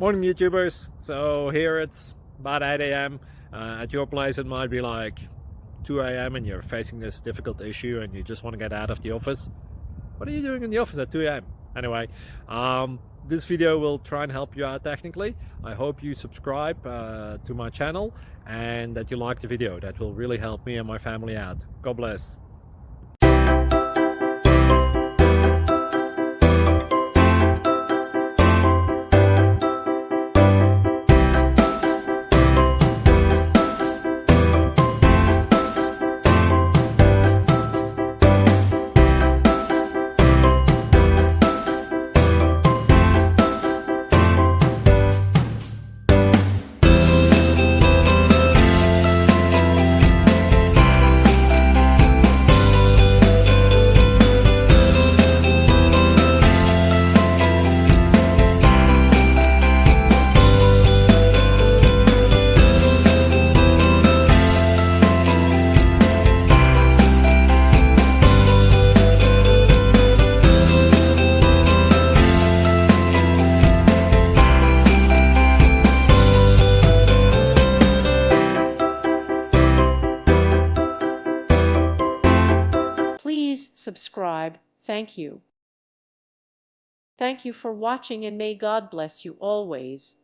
Morning, YouTubers. So here it's about 8 a.m. At your place, it might be like 2 a.m. and you're facing this difficult issue and you just want to get out of the office. What are you doing in the office at 2 a.m.? Anyway, this video will try and help you out technically. I hope you subscribe to my channel and that you like the video. That will really help me and my family out. God bless. Please subscribe. Thank you. Thank you for watching, and may God bless you always.